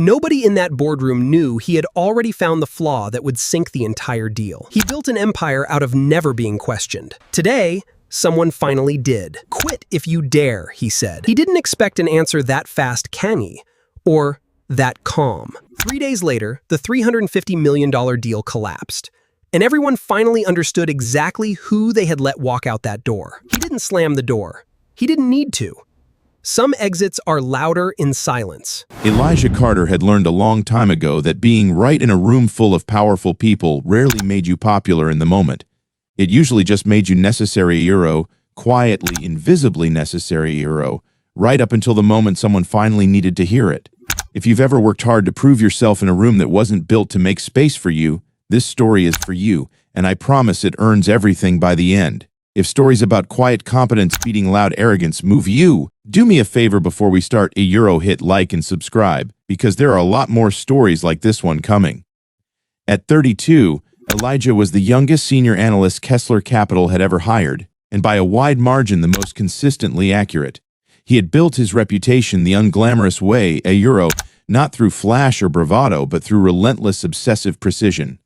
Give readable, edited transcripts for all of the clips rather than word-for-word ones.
Nobody in that boardroom knew he had already found the flaw that would sink the entire deal. He built an empire out of never being questioned. Today, someone finally did. "Quit if you dare," he said. He didn't expect an answer that fast, can he? Or that calm. 3 days later, the $350 million deal collapsed, and everyone finally understood exactly who they had let walk out that door. He didn't slam the door. He didn't need to. Some exits are louder in silence. Elijah Carter had learned a long time ago that being right in a room full of powerful people rarely made you popular in the moment. It usually just made you necessary quietly, invisibly necessary right up until the moment someone finally needed to hear it. If you've ever worked hard to prove yourself in a room that wasn't built to make space for you, this story is for you, and I promise it earns everything by the end. If stories about quiet competence beating loud arrogance move you, do me a favor before we start hit like and subscribe, because there are a lot more stories like this one coming. At 32, Elijah was the youngest senior analyst Kessler Capital had ever hired, and by a wide margin the most consistently accurate. He had built his reputation the unglamorous way, not through flash or bravado, but through relentless obsessive precision.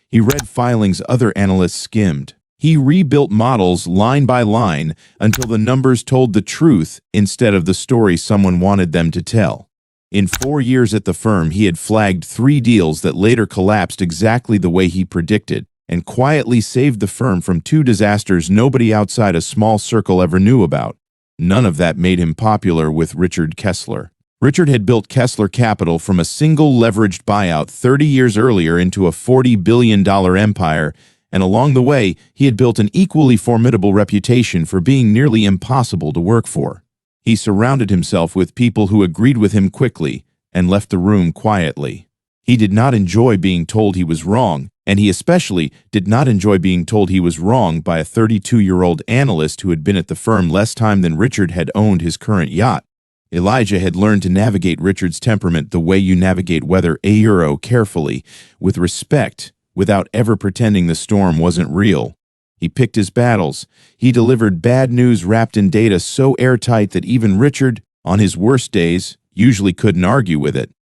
He read filings other analysts skimmed. He rebuilt models line by line until the numbers told the truth instead of the story someone wanted them to tell. In 4 years at the firm, he had flagged 3 deals that later collapsed exactly the way he predicted, and quietly saved the firm from 2 disasters nobody outside a small circle ever knew about. None of that made him popular with Richard Kessler. Richard had built Kessler Capital from a single leveraged buyout 30 years earlier into a $40 billion empire, and along the way, he had built an equally formidable reputation for being nearly impossible to work for. He surrounded himself with people who agreed with him quickly and left the room quietly. He did not enjoy being told he was wrong, and he especially did not enjoy being told he was wrong by a 32-year-old analyst who had been at the firm less time than Richard had owned his current yacht. Elijah had learned to navigate Richard's temperament the way you navigate weather carefully, with respect, without ever pretending the storm wasn't real. He picked his battles. He delivered bad news wrapped in data so airtight that even Richard, on his worst days, usually couldn't argue with it.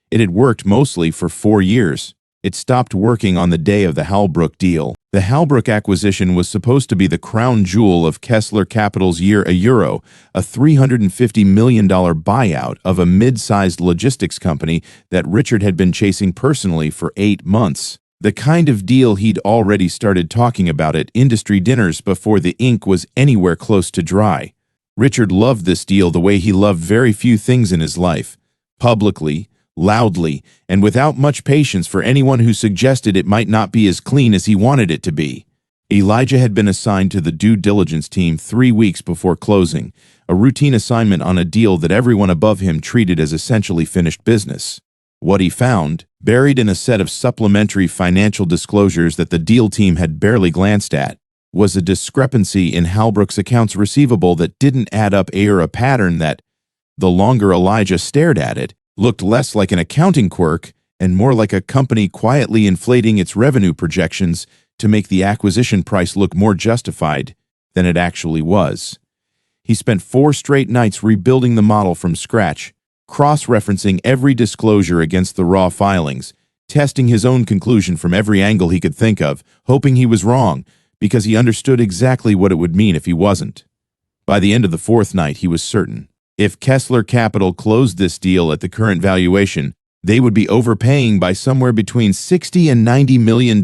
It had worked mostly for 4 years. It stopped working on the day of the Halbrook deal. The Halbrook acquisition was supposed to be the crown jewel of Kessler Capital's year, a $350 million buyout of a mid-sized logistics company that Richard had been chasing personally for 8 months. The kind of deal he'd already started talking about at industry dinners before the ink was anywhere close to dry. Richard loved this deal the way he loved very few things in his life, publicly, loudly, and without much patience for anyone who suggested it might not be as clean as he wanted it to be. Elijah had been assigned to the due diligence team 3 weeks before closing, a routine assignment on a deal that everyone above him treated as essentially finished business. What he found, buried in a set of supplementary financial disclosures that the deal team had barely glanced at, was a discrepancy in Halbrook's accounts receivable that didn't add up a pattern that, the longer Elijah stared at it, looked less like an accounting quirk and more like a company quietly inflating its revenue projections to make the acquisition price look more justified than it actually was. He spent 4 straight nights rebuilding the model from scratch, cross-referencing every disclosure against the raw filings, testing his own conclusion from every angle he could think of, hoping he was wrong, because he understood exactly what it would mean if he wasn't. By the end of the 4th night, he was certain. If Kessler Capital closed this deal at the current valuation, they would be overpaying by somewhere between $60 and $90 million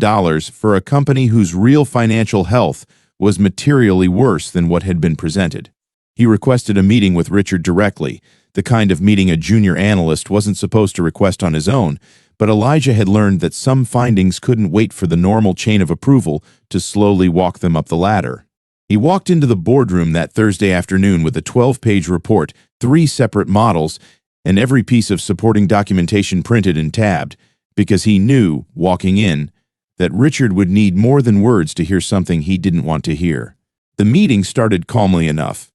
for a company whose real financial health was materially worse than what had been presented. He requested a meeting with Richard directly, the kind of meeting a junior analyst wasn't supposed to request on his own, but Elijah had learned that some findings couldn't wait for the normal chain of approval to slowly walk them up the ladder. He walked into the boardroom that Thursday afternoon with a 12-page report, 3 separate models, and every piece of supporting documentation printed and tabbed, because he knew, walking in, that Richard would need more than words to hear something he didn't want to hear. The meeting started calmly enough.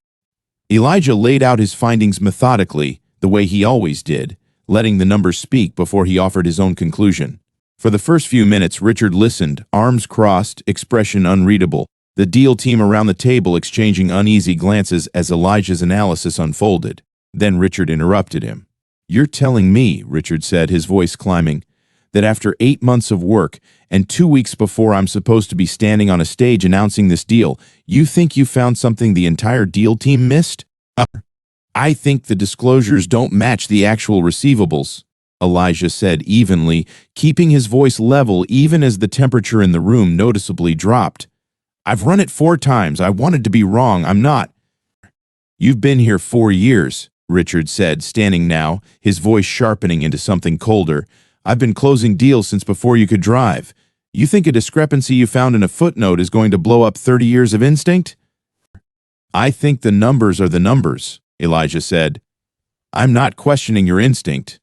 Elijah laid out his findings methodically, the way he always did, letting the numbers speak before he offered his own conclusion. For the first few minutes, Richard listened, arms crossed, expression unreadable, the deal team around the table exchanging uneasy glances as Elijah's analysis unfolded. Then Richard interrupted him. "You're telling me," Richard said, his voice climbing, "that after 8 months of work and 2 weeks before I'm supposed to be standing on a stage announcing this deal, you think you found something the entire deal team missed?" "I think the disclosures don't match the actual receivables," Elijah said evenly, keeping his voice level even as the temperature in the room noticeably dropped. "I've run it 4 times. I wanted to be wrong. I'm not." "You've been here 4 years," Richard said, standing now, his voice sharpening into something colder. "I've been closing deals since before you could drive. You think a discrepancy you found in a footnote is going to blow up 30 years of instinct?" "I think the numbers are the numbers," Elijah said. "I'm not questioning your instinct.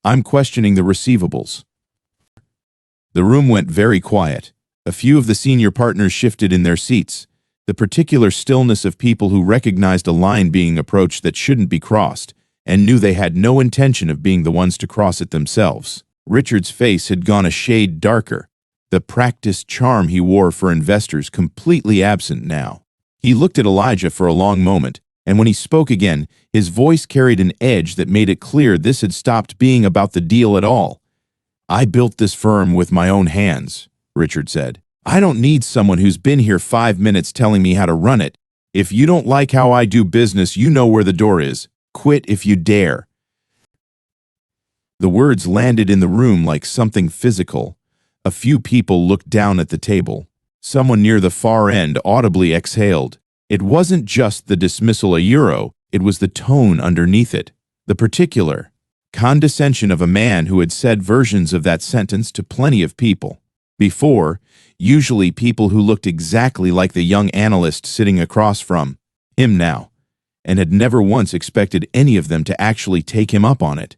I'm questioning the receivables." The room went very quiet. A few of the senior partners shifted in their seats, the particular stillness of people who recognized a line being approached that shouldn't be crossed, and knew they had no intention of being the ones to cross it themselves. Richard's face had gone a shade darker, the practiced charm he wore for investors completely absent now. He looked at Elijah for a long moment, and when he spoke again, his voice carried an edge that made it clear this had stopped being about the deal at all. "I built this firm with my own hands," Richard said. "I don't need someone who's been here 5 minutes telling me how to run it. If you don't like how I do business, you know where the door is. Quit if you dare." The words landed in the room like something physical. A few people looked down at the table. Someone near the far end audibly exhaled. It wasn't just the dismissal a euro, it was the tone underneath it. The particular condescension of a man who had said versions of that sentence to plenty of people before, usually people who looked exactly like the young analyst sitting across from him now, and had never once expected any of them to actually take him up on it.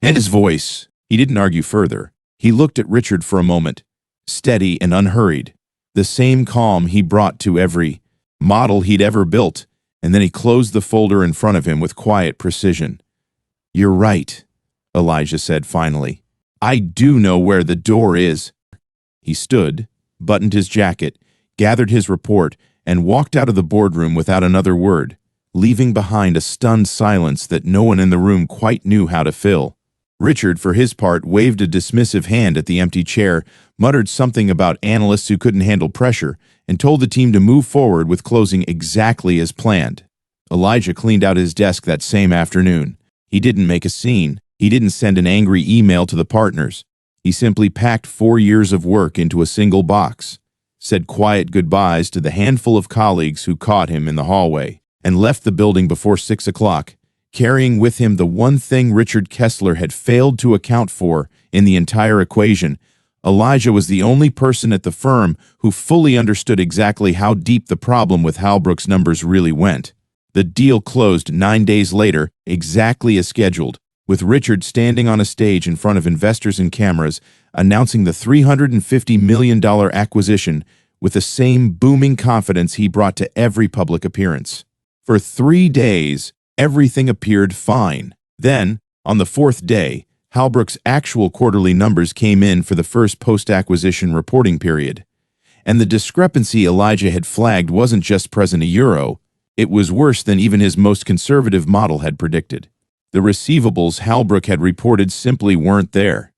And his voice, he didn't argue further. He looked at Richard for a moment, steady and unhurried, the same calm he brought to every model he'd ever built, and then he closed the folder in front of him with quiet precision. "You're right," Elijah said finally. "I do know where the door is." He stood, buttoned his jacket, gathered his report, and walked out of the boardroom without another word, leaving behind a stunned silence that no one in the room quite knew how to fill. Richard, for his part, waved a dismissive hand at the empty chair, muttered something about analysts who couldn't handle pressure, and told the team to move forward with closing exactly as planned. Elijah cleaned out his desk that same afternoon. He didn't make a scene. He didn't send an angry email to the partners. He simply packed 4 years of work into a single box, said quiet goodbyes to the handful of colleagues who caught him in the hallway, and left the building before 6 o'clock, carrying with him the one thing Richard Kessler had failed to account for in the entire equation. Elijah was the only person at the firm who fully understood exactly how deep the problem with Halbrook's numbers really went. The deal closed 9 days later, exactly as scheduled, with Richard standing on a stage in front of investors and cameras, announcing the $350 million acquisition with the same booming confidence he brought to every public appearance. For 3 days, everything appeared fine. Then, on the 4th day, Halbrook's actual quarterly numbers came in for the first post-acquisition reporting period. And the discrepancy Elijah had flagged wasn't just present a euro, it was worse than even his most conservative model had predicted. The receivables Halbrook had reported simply weren't there.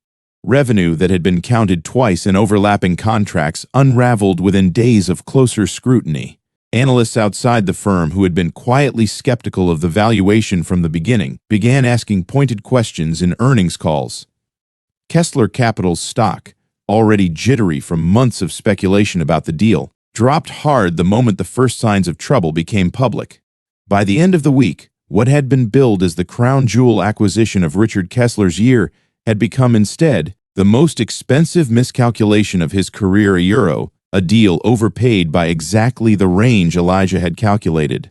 Revenue that had been counted twice in overlapping contracts unraveled within days of closer scrutiny. Analysts outside the firm who had been quietly skeptical of the valuation from the beginning began asking pointed questions in earnings calls. Kessler Capital's stock, already jittery from months of speculation about the deal, dropped hard the moment the first signs of trouble became public. By the end of the week, what had been billed as the crown jewel acquisition of Richard Kessler's year had become instead the most expensive miscalculation of his career, a euro, a deal overpaid by exactly the range Elijah had calculated,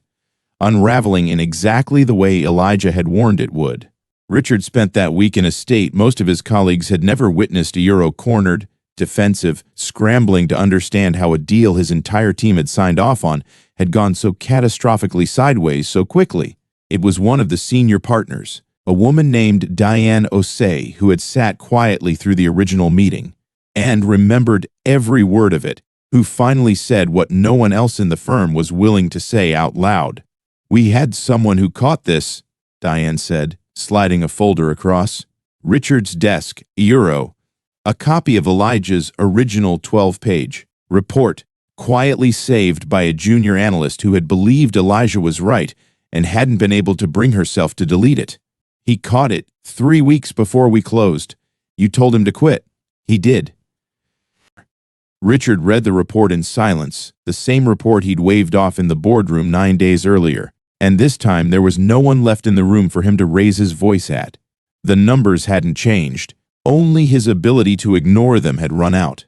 unraveling in exactly the way Elijah had warned it would. Richard spent that week in a state most of his colleagues had never witnessed, a euro cornered, defensive, scrambling to understand how a deal his entire team had signed off on had gone so catastrophically sideways so quickly. It was one of the senior partners, a woman named Diane Osei, who had sat quietly through the original meeting and remembered every word of it, who finally said what no one else in the firm was willing to say out loud. We had someone who caught this, Diane said, sliding a folder across. Richard's desk, Euro. A copy of Elijah's original 12-page report, quietly saved by a junior analyst who had believed Elijah was right and hadn't been able to bring herself to delete it. He caught it 3 weeks before we closed. You told him to quit. He did. Richard read the report in silence, the same report he'd waved off in the boardroom 9 days earlier, and this time there was no one left in the room for him to raise his voice at. The numbers hadn't changed. Only his ability to ignore them had run out.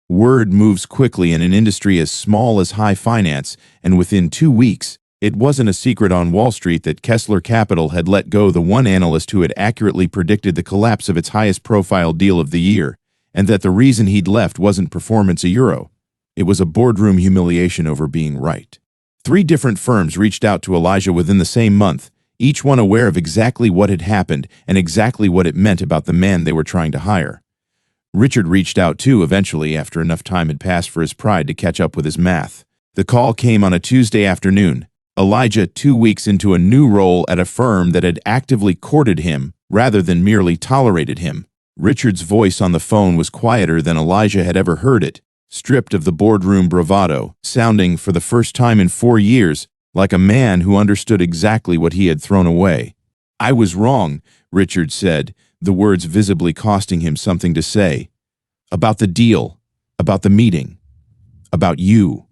Word moves quickly in an industry as small as high finance, and within 2 weeks, it wasn't a secret on Wall Street that Kessler Capital had let go the one analyst who had accurately predicted the collapse of its highest-profile deal of the year, and that the reason he'd left wasn't performance a euro. It was a boardroom humiliation over being right. 3 different firms reached out to Elijah within the same month, each one aware of exactly what had happened and exactly what it meant about the man they were trying to hire. Richard reached out too eventually after enough time had passed for his pride to catch up with his math. The call came on a Tuesday afternoon. Elijah 2 weeks into a new role at a firm that had actively courted him rather than merely tolerated him. Richard's voice on the phone was quieter than Elijah had ever heard it, stripped of the boardroom bravado, sounding, for the first time in 4 years, like a man who understood exactly what he had thrown away. "I was wrong," Richard said, the words visibly costing him something to say. "About the deal, about the meeting, about you."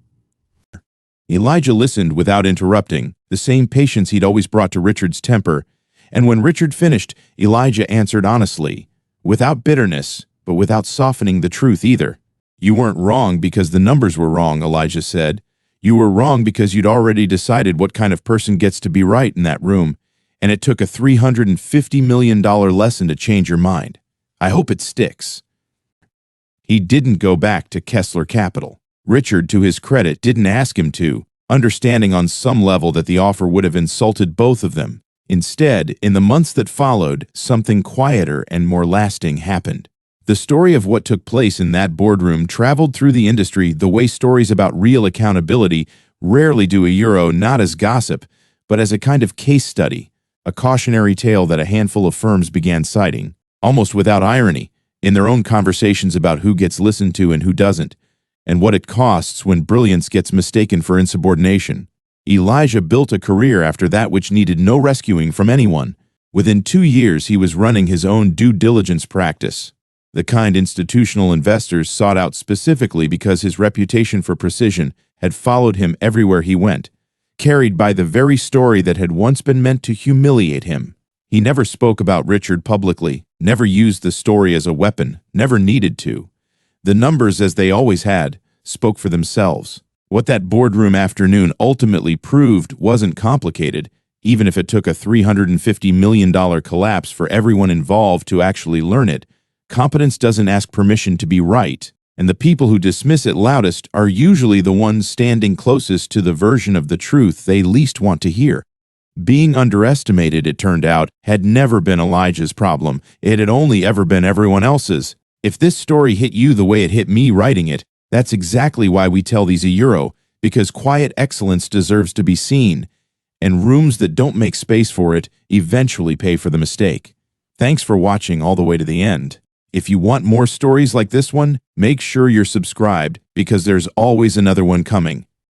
Elijah listened without interrupting, the same patience he'd always brought to Richard's temper, and when Richard finished, Elijah answered honestly, without bitterness, but without softening the truth either. "You weren't wrong because the numbers were wrong," Elijah said. "You were wrong because you'd already decided what kind of person gets to be right in that room, and it took a $350 million lesson to change your mind. I hope it sticks." He didn't go back to Kessler Capital. Richard, to his credit, didn't ask him to, understanding on some level that the offer would have insulted both of them. Instead, in the months that followed, something quieter and more lasting happened. The story of what took place in that boardroom traveled through the industry the way stories about real accountability rarely do a euro, not as gossip, but as a kind of case study, a cautionary tale that a handful of firms began citing, almost without irony, in their own conversations about who gets listened to and who doesn't, and what it costs when brilliance gets mistaken for insubordination. Elijah built a career after that which needed no rescuing from anyone. Within 2 years, he was running his own due diligence practice, the kind institutional investors sought out specifically because his reputation for precision had followed him everywhere he went, carried by the very story that had once been meant to humiliate him. He never spoke about Richard publicly, never used the story as a weapon, never needed to. The numbers, as they always had, spoke for themselves. What that boardroom afternoon ultimately proved wasn't complicated, even if it took a $350 million collapse for everyone involved to actually learn it. Competence doesn't ask permission to be right, and the people who dismiss it loudest are usually the ones standing closest to the version of the truth they least want to hear. Being underestimated, it turned out, had never been Elijah's problem. It had only ever been everyone else's. If this story hit you the way it hit me writing it, that's exactly why we tell these a euro, because quiet excellence deserves to be seen, and rooms that don't make space for it eventually pay for the mistake. Thanks for watching all the way to the end. If you want more stories like this one, make sure you're subscribed because there's always another one coming.